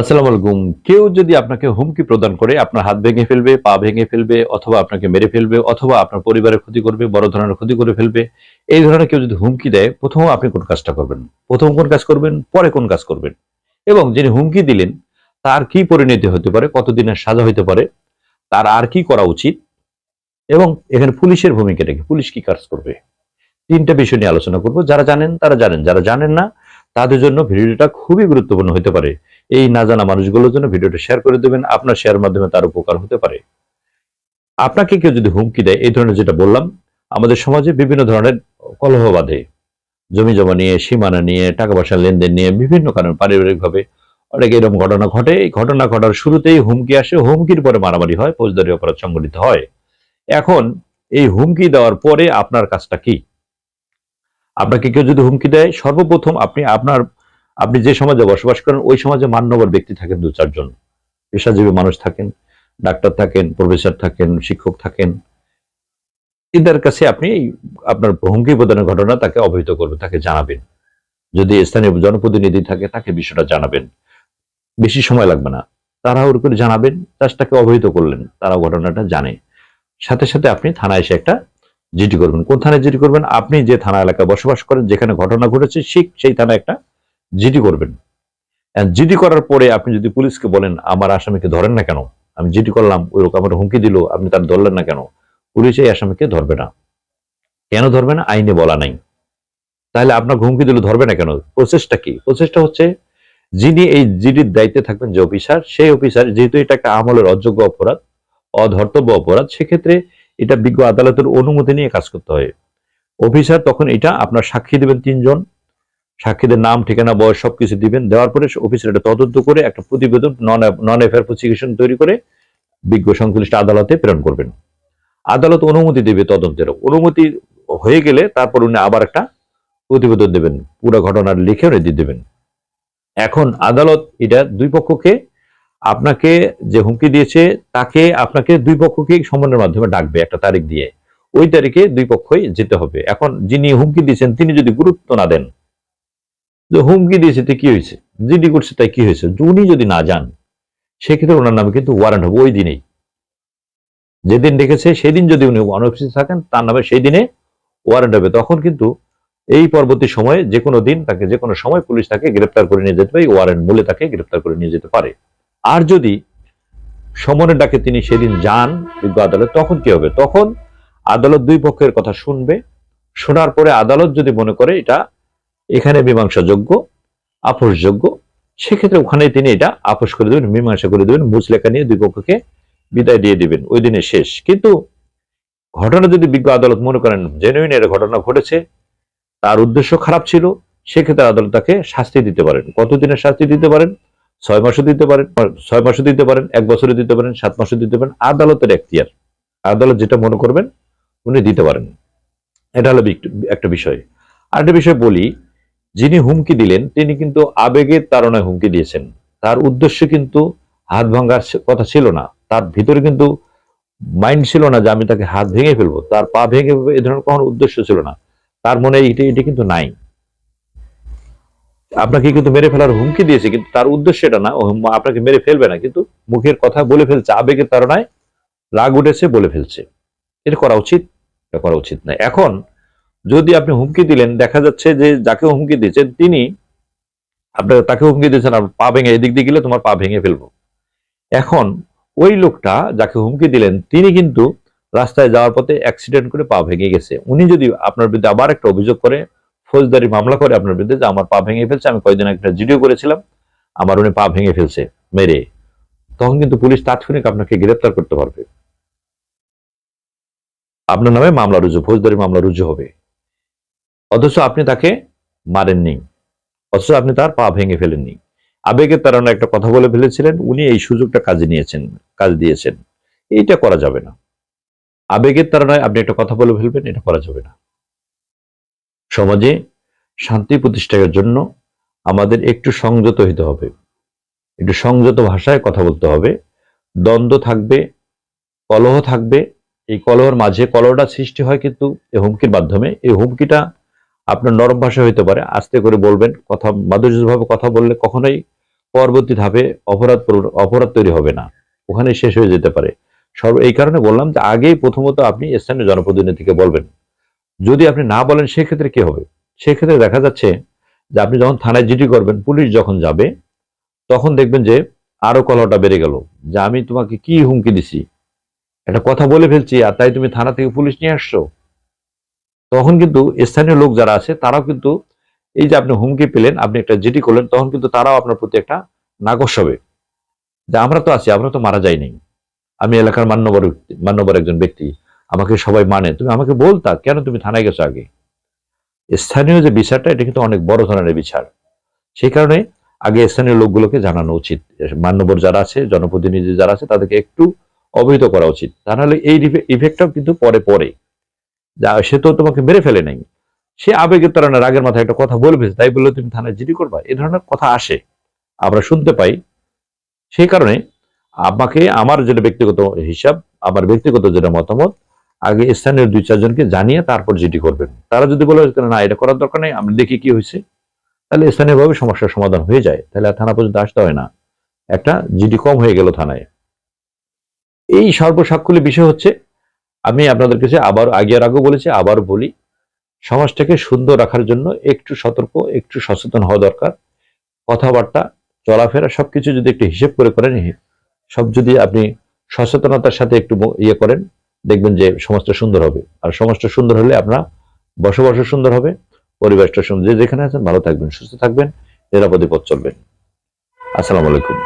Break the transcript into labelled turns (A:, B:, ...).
A: আসসালামু আলাইকুম। কেউ যদি আপনাকে হুমকি প্রদান করে আপনার হাত ভেঙে ফেলবে, পা ভেঙে ফেলবে অথবা আপনাকে মেরে ফেলবে অথবা আপনার পরিবারের ক্ষতি করবে, বড় ধরনের ক্ষতি করে ফেলবে। এই ধরনের কেউ যদি হুমকি দেয়, ১ম আপনি কোন কাজটা করবেন? ১ম কোন কাজ করবেন? পরে কোন কাজ করবেন? এবং যিনি হুমকি দিলেন তার কি পরিণতি হতে পারে? কতদিনের সাজা হইতে পারে? তার আর কি করা উচিত? এবং এখানে পুলিশের ভূমিকাটা কি? পুলিশ কি কাজ করবে? ৩ টা বিষয় নিয়ে আলোচনা করব। যারা জানেন তারা জানেন। যারা জানেন না তাদের জন্য ভিডিওটা খুবই গুরুত্বপূর্ণ হতে পারে। এই না জানা মানুষগুলোর জন্য ভিডিওটা শেয়ার করে দেবেন। আপনার শেয়ারের মাধ্যমে তার উপকার হতে পারে। আপনাকে কেউ যদি হুমকি দেয়, এই ধরনের যেটা বললাম, আমাদের সমাজে বিভিন্ন ধরনের কলহ বাধে। জমি-জমা নিয়ে, সীমানা নিয়ে, টাকা-পয়সার লেনদেন নিয়ে বিভিন্ন কারণে পারিবারিকভাবে অনেক এরকম ঘটনা ঘটে। এই ঘটনা ঘটার শুরুতেই হুমকি আসে, হুমকির পরে মারামারি হয়, ফৌজদারি অপরাধ সংঘটিত হয়। এখন এই হুমকি দেওয়ার পরে আপনার কাজটা কি? আপনাকে কেউ যদি হুমকি দেয়, সর্বপ্রথম আপনি যে সমাজে বসবাস করেন ওই সমাজে মান্যবর ব্যক্তি থাকেন ২-৪ জন। পেশাজীবী মানুষ থাকেন, ডাক্তার থাকেন, প্রফেসর থাকেন, শিক্ষক থাকেন। এদের কাছে আপনি আপনার হুমকি প্রদানের ঘটনা তাকে অবহিত করবেন, তাকে জানাবেন। যদি স্থানীয় জনপ্রতিনিধি থাকে তাকে বিষয়টা জানাবেন। বেশি সময় লাগবে না। তাড়াহুড়ো করে জানাবেন, জাস্ট তাকে অবহিত করলেন। তারা ঘটনাটা জানে। সাথে, সাথে আপনি থানায় এসে একটা জিডি করবেন। কোন থানায় জিডি করবেন? আপনি যে থানা এলাকায় বসবাস করেন, যেখানে ঘটনা ঘটেছে ঠিক সেই থানায় একটা জিডি করবেন। জিডি করার পরে আপনি যদি পুলিশকে বলেন, আমার আসামিকে ধরেন না কেন? আমি জিডি করলাম, ওই লোক আমার হুমকি দিল, আপনি তার ধরলেন না কেন? পুলিশ এই আসামিকে ধরবে না। কেন ধরবে না? আইনে বলা নাই। তাহলে আপনার হুমকি দিল ধরবে না কেন? প্রসেসটা কি? প্রসেসটা হচ্ছে যিনি এই জিডির দায়িত্বে থাকবেন যে অফিসার, সেই অফিসার যেহেতু এটা একটা আমলের অযোগ্য অপরাধ, অধর্তব্য অপরাধ, সেক্ষেত্রে এটা বিজ্ঞ আদালতের অনুমতি নিয়ে কাজ করতে হয়। অফিসার তখন এটা আপনার সাক্ষী দিবেন ৩ জন। সাক্ষীদের নাম, ঠিকানা, বয়স সবকিছু দিবেন। দেওয়ার পরে অফিসার এটা তদন্ত করে একটা প্রতিবেদন নন এফআইআর প্রসিকিউশন তৈরি করে বিজ্ঞ সংশ্লিষ্ট আদালতে প্রেরণ করবেন। আদালত অনুমতি দেবে তদন্তের। অনুমতি হয়ে গেলে তারপর উনি আবার একটা প্রতিবেদন দেবেন। পুরো ঘটনা লিখে উনি দিয়ে দেবেন। এখন আদালত এটা ২ পক্ষকে আপনাকে যে হুমকি দিয়েছে তাকে আপনাকে ২ পক্ষকেই সমনের মাধ্যমে ডাকবে একটা তারিখ দিয়ে। ওই তারিখে ২ পক্ষই যেতে হবে। এখন যিনি হুমকি দিয়েছেন তিনি যদি গুরুত্ব না দেন যে হুমকি দিয়েছে তো কি হয়েছে, জিডি করছে তাই কি হয়েছে, উনি যদি না যান সেক্ষেত্রে ওনার নামে কিন্তু ওয়ারেন্ট হবে ওই দিনেই। যেদিন ডেকেছে সেদিন যদি উনি অনুপস্থিত থাকেন তার নামে সেই দিনে ওয়ারেন্ট হবে। তখন কিন্তু এই পরবর্তী সময়ে যে কোনো দিন তাকে যে কোনো সময় পুলিশ তাকে গ্রেপ্তার করে নিয়ে যেতে পারে, ওয়ারেন্ট মূলে তাকে গ্রেপ্তার করে নিয়ে যেতে পারে। আর যদি সমনের ডাকে তিনি সেদিন যান বিজ্ঞ আদালত, তখন কি হবে? তখন আদালত ২ পক্ষের কথা শুনবে। শোনার পরে আদালত যদি মনে করে এটা এখানে মীমাংসাযোগ্য, আপোষযোগ্য, সেক্ষেত্রে ওখানেই তিনি এটা আপোষ করে দেবেন, মীমাংসা করে দেবেন, মুচলেখা নিয়ে ২ পক্ষকে বিদায় দিয়ে দিবেন। ওই দিনে শেষ। কিন্তু ঘটনা যদি বিজ্ঞ আদালত মনে করেন জেনুইন এর ঘটনা ঘটেছে, তার উদ্দেশ্য খারাপ ছিল, সেক্ষেত্রে আদালত তাকে শাস্তি দিতে পারেন। কতদিনের শাস্তি দিতে পারেন? ৬ মাসও দিতে পারেন, ৬ মাসও দিতে পারেন, ১ বছরও দিতে পারেন, ৭ মাসও দিতে পারেন। আদালতের এখতিয়ার। আদালত যেটা মনে করবেন উনি দিতে পারেন। এটা হলো একটা বিষয়। আরেকটা বিষয় বলি, যিনি হুমকি দিলেন তিনি কিন্তু আবেগের তাড়নায় হুমকি দিয়েছেন। তার উদ্দেশ্য কিন্তু হাত ভাঙার কথা ছিল না। তার ভিতরে কিন্তু মাইন্ড ছিল না যে আমি তাকে হাত ভেঙে ফেলবো, তার পা ভেঙে ফেলবো, এই ধরনের কোনো উদ্দেশ্য ছিল না। তার মনে এটি কিন্তু নাই। আপনাকে কিন্তু মেরে ফেলার হুমকি দিয়েছে, কিন্তু তার উদ্দেশ্য এটা না, ও আপনাকে মেরে ফেলবে না, কিন্তু মুখের কথা বলে ফেলছে, আবেগের তাড়নায় রাগ উঠেছে বলে ফেলছে। এটা করা উচিত? এটা করা উচিত না। এখন যদি আপনি হুমকি দিলেন, দেখা যাচ্ছে যে যাকে হুমকি দিয়েছেন তিনি আপনার তাকে হুমকি দিয়েছেন আর পা ভেঙে এদিক দিয়ে গেলে তোমার পা ভেঙে ফেলবো। এখন ওই লোকটা যাকে হুমকি দিলেন তিনি কিন্তু রাস্তায় যাওয়ার পথে অ্যাক্সিডেন্ট করে পা ভেঙে গেছে। উনি যদি আপনার বিরুদ্ধে আবার একটা অভিযোগ করে, ফৌজদারি মামলা করে আপনার বিরুদ্ধে যে আমার পা ভেঙে ফেলছে, আমি কয়েকদিন একটা ভিডিও করেছিলাম, আমার উনি পা ভেঙে ফেলছে মেরে, তখন কিন্তু পুলিশ তাৎক্ষণিক আপনাকে গ্রেপ্তার করতে পারবে। আপনার নামে মামলা রুজু, ফৌজদারি মামলা রুজু হবে। অথচ আপনি তাকে মারেননি, অথচ আপনি তার পা ভেঙে ফেলেননি। আবেগের তাড়নায় একটা কথা বলে ফেলেছিলেন, উনি এই সুযোগটা কাজে দিয়েছেন। এইটা করা যাবে না। আবেগের তাড়নায় আপনি একটা কথা বলে ফেলবেন, এটা করা যাবে না। সমাজে শান্তি প্রতিষ্ঠার জন্য আমাদের একটু সংযত হতে হবে, একটু সংযত ভাষায় কথা বলতে হবে। দ্বন্দ্ব থাকবে, কলহ থাকবে। এই কলহের মাঝে কলহটা সৃষ্টি হয় কিন্তু এই হুমকির মাধ্যমে। এই হুমকিটা আপনার নরম ভাষা হইতে পারে, আস্তে করে বলবেন, কথা মাধুর্যভাবে কথা বললে কখনোই পরবর্তী ধাপে অপরাধ তৈরি হবে না, ওখানে শেষ হয়ে যেতে পারে। এই কারণে বললাম যে আগেই প্রথমত আপনি স্থানীয় জনপ্রতিনিধিকে বলবেন। যদি আপনি না বলেন সেক্ষেত্রে কি হবে? সেক্ষেত্রে দেখা যাচ্ছে যে আপনি যখন থানায় জিডি করবেন, পুলিশ যখন যাবে তখন দেখবেন যে আরো কলহটা বেড়ে গেল, যে আমি তোমাকে কি হুমকি দিছি, একটা কথা বলে ফেলছি আর তাই তুমি থানা থেকে পুলিশ নিয়ে আসছো। তখন কিন্তু স্থানীয় লোক যারা আছে তারাও কিন্তু এই যে আপনি হুমকি পেলেন, আপনি একটা জিডি করলেন, তখন কিন্তু তারাও আপনার প্রতি একটা নাকশ হবে যে আমরা তো আছি, আমরা তো মারা যাইনি, আমি এলাকার মান্যবর একজন ব্যক্তি, আমাকে সবাই মানে, তুমি আমাকে বলতা কেন তুমি থানায় গেছো আগে। স্থানীয় যে বিচারটা, এটা কিন্তু অনেক বড় ধরনের বিচার। সেই কারণে আগে স্থানীয় লোকগুলোকে জানানো উচিত, মান্যবর যারা আছে, জনপ্রতিনিধি যারা আছে তাদেরকে একটু অবহিত করা উচিত। তা নাহলে এই ইফেক্টটাও কিন্তু পরে পরে, যা সে তো তোমাকে মেরে ফেলে নাই, সে আবেগের তাড়না রাগের মাথায় একটা কথা বলে ফেলছে, তাই বললে তুমি থানায় জিডি করবা, এ ধরনের কথা আসে, আমরা শুনতে পাই। সেই কারণে আমাকে, আমার যেটা ব্যক্তিগত হিসাব, আমার ব্যক্তিগত যেটা মতামত, আগে স্থানীয় 2-4 জনকে জানিয়ে তারপর জিডি করবেন। তারা যদি বলে না এটা করার দরকার নেই, আমি দেখি কি হয়েছে, তাহলে স্থানীয়ভাবে সমস্যার সমাধান হয়ে যায়, তাহলে আর থানা পর্যন্ত আসতে হয় না, একটা জিডি কম হয়ে গেল থানায়। এই সর্বসাকুল্যে বিষয় হচ্ছে, আমি আপনাদের কাছে আবার আগেও বলেছি, আবার বলি, সমাজটাকে সুন্দর রাখার জন্য একটু সতর্ক, একটু সচেতন হওয়া দরকার। কথাবার্তা, চলাফেরা সবকিছু যদি একটু হিসেব করে করেন, সব যদি আপনি সচেতনতার সাথে একটু ইয়ে করেন, দেখবেন যে সমাজটা সুন্দর হবে। আর সমাজটা সুন্দর হলে আপনার বসবাসও সুন্দর হবে, পরিবেশটা সুন্দর। যে যেখানে আছেন ভালো থাকবেন, সুস্থ থাকবেন, নিরাপদে পথ চলবেন। আসসালামু আলাইকুম।